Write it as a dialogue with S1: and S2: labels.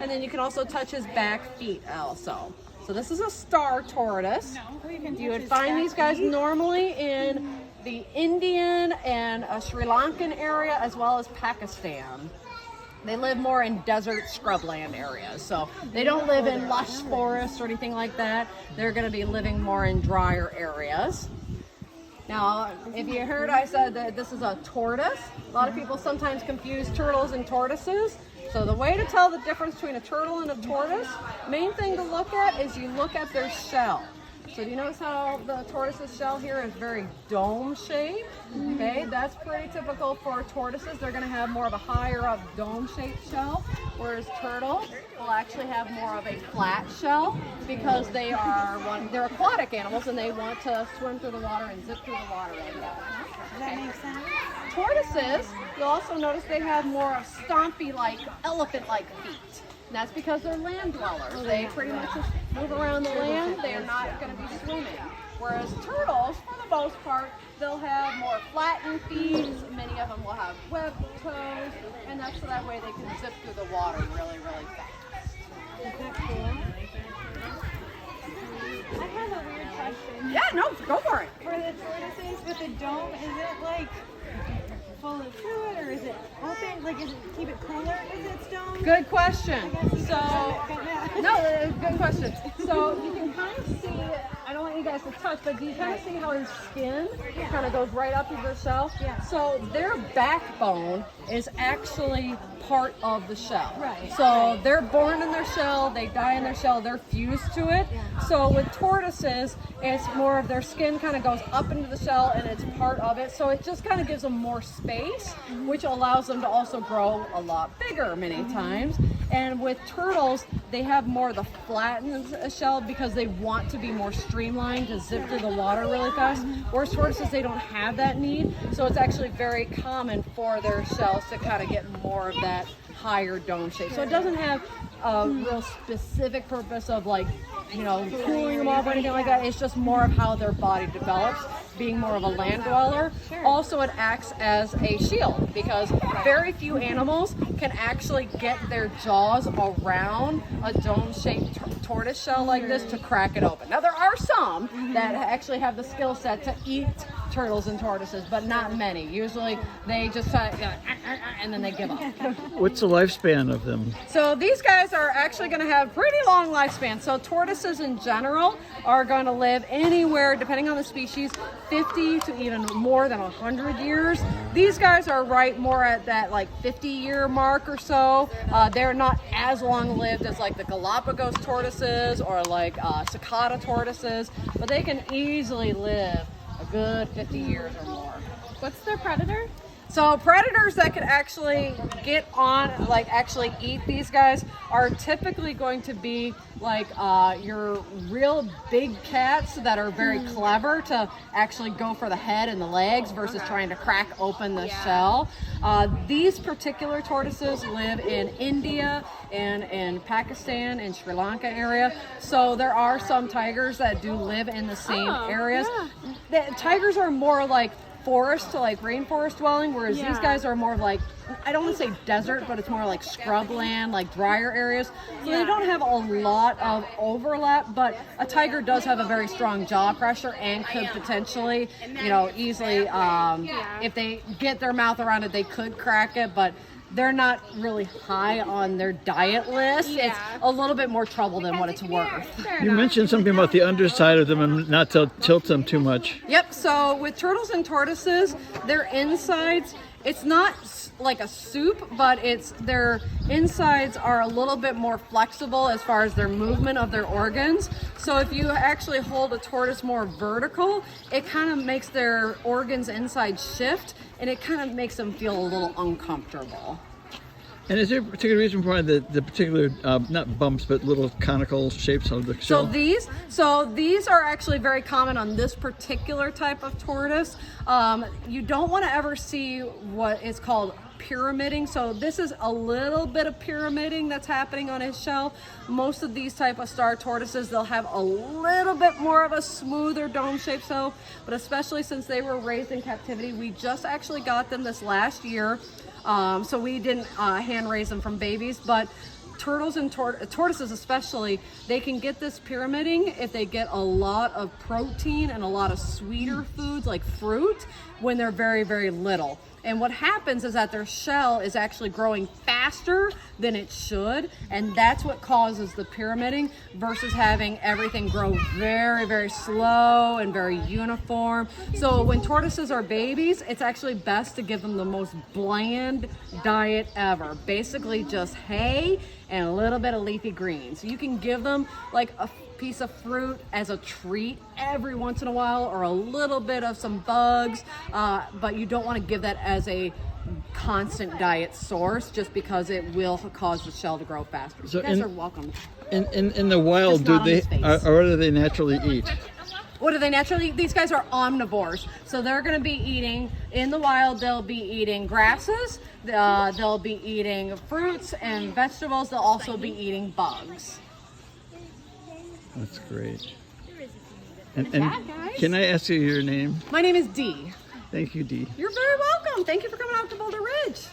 S1: And then you can also touch his back feet also. So this is a star tortoise. You would find these guys normally in the Indian and Sri Lankan area, as well as Pakistan. They live more in desert scrubland areas, so they don't live in lush forests or anything like that. They're going to be living more in drier areas. Now, if you heard, I said that this is a tortoise. A lot of people sometimes confuse turtles and tortoises. So the way to tell the difference between a turtle and a tortoise, main thing to look at is you look at their shell. So do you notice how the tortoise's shell here is very dome shaped? Okay, that's pretty typical for tortoises. They're going to have more of a higher up dome shaped shell, whereas turtles will actually have more of a flat shell because they're aquatic animals and they want to swim through the water and zip through the water. Does
S2: that make sense?
S1: Tortoises, you'll also notice they have more of stompy, like elephant-like feet. And that's because they're land dwellers. They pretty much just move around the land. They're not going to be swimming. Whereas turtles, for the most part, they'll have more flattened feet. Many of them will have webbed toes, and that's so that way they can zip through the water really, really fast.
S2: Is that cool? I have a weird question.
S1: Yeah, no, go for it.
S2: For the tortoises with the dome, is it like full of fluid or is it open? Like, is it keep it cooler with its dome?
S1: Good question.
S2: So,
S1: Good question. So you can kind of see, I don't want you guys to touch, but do you kind of see how his skin kind of goes right up to the shell?
S2: Yeah.
S1: So their backbone is actually part of the shell.
S2: Right.
S1: So they're born in their shell, they die in their shell, they're fused to it. So with tortoises, it's more of their skin kind of goes up into the shell and it's part of it. So it just kind of gives them more space, which allows them to also grow a lot bigger many times. And with turtles, they have more of the flattened shell because they want to be more streamlined to zip through the water really fast. Whereas tortoises, they don't have that need. So it's actually very common for their shells to kind of get more of that higher dome shape. So it doesn't have a real specific purpose of like, you know, cooling them off or anything like that. It's just more of how their body develops, being more of a land dweller. Also, it acts as a shield because very few animals can actually get their jaws around a dome-shaped tortoise shell like this to crack it open. Now, there are some that actually have the skill set to eat turtles and tortoises, but not many. Usually, they just and then they give up.
S3: What's the lifespan of them?
S1: So these guys are actually going to have pretty long lifespans. So tortoises in general are going to live anywhere, depending on the species, 50 to even more than 100 years. These guys are right more at that like 50-year mark or so. They're not as long-lived as like the Galapagos tortoises or like cicada tortoises, but they can easily live a good 50 years or more.
S2: What's their predator?
S1: So predators that could actually get on, like actually eat these guys are typically going to be like your real big cats that are very clever to actually go for the head and the legs versus trying to crack open the shell. These particular tortoises live in India and in Pakistan and Sri Lanka area. So there are some tigers that do live in the same areas. The tigers are more like forest to like rainforest dwelling, whereas these guys are more like, I don't want to say desert, but it's more like scrubland, like drier areas. So they don't have a lot of overlap, but a tiger does have a very strong jaw pressure and could potentially, you know, easily, if they get their mouth around it, they could crack it, but they're not really high on their diet list. It's a little bit more trouble than what it's worth.
S3: You mentioned something about the underside of them and not to tilt them too much.
S1: Yep, so with turtles and tortoises, their insides, it's not like a soup, but their insides are a little bit more flexible as far as their movement of their organs. So if you actually hold a tortoise more vertical, it kind of makes their organs inside shift, and it kind of makes them feel a little uncomfortable.
S3: And is there a particular reason why the particular, not bumps, but little conical shapes of the shell?
S1: So these are actually very common on this particular type of tortoise. You don't want to ever see what is called pyramiding. So this is a little bit of pyramiding that's happening on his shell. Most of these type of star tortoises, they'll have a little bit more of a smoother dome shaped shell, but especially since they were raised in captivity, we just actually got them this last year. So we didn't hand raise them from babies, but turtles and tortoises especially, they can get this pyramiding if they get a lot of protein and a lot of sweeter foods like fruit when they're very, very little. And what happens is that their shell is actually growing faster than it should, and that's what causes the pyramiding versus having everything grow very, very slow and very uniform. So when tortoises are babies, it's actually best to give them the most bland diet ever. Basically just hay and a little bit of leafy greens. You can give them like a piece of fruit as a treat every once in a while, or a little bit of some bugs, but you don't want to give that as a constant diet source, just because it will cause the shell to grow faster. So you guys are welcome.
S3: In the wild, do they or what do they naturally eat?
S1: What do they naturally eat? These guys are omnivores, so they're going to be eating in the wild. They'll be eating grasses. They'll be eating fruits and vegetables. They'll also be eating bugs.
S3: That's great.
S1: And guys.
S3: Can I ask you your name?
S1: My name is Dee.
S3: Thank you, Dee.
S1: You're very welcome. Thank you for coming out to Boulder Ridge.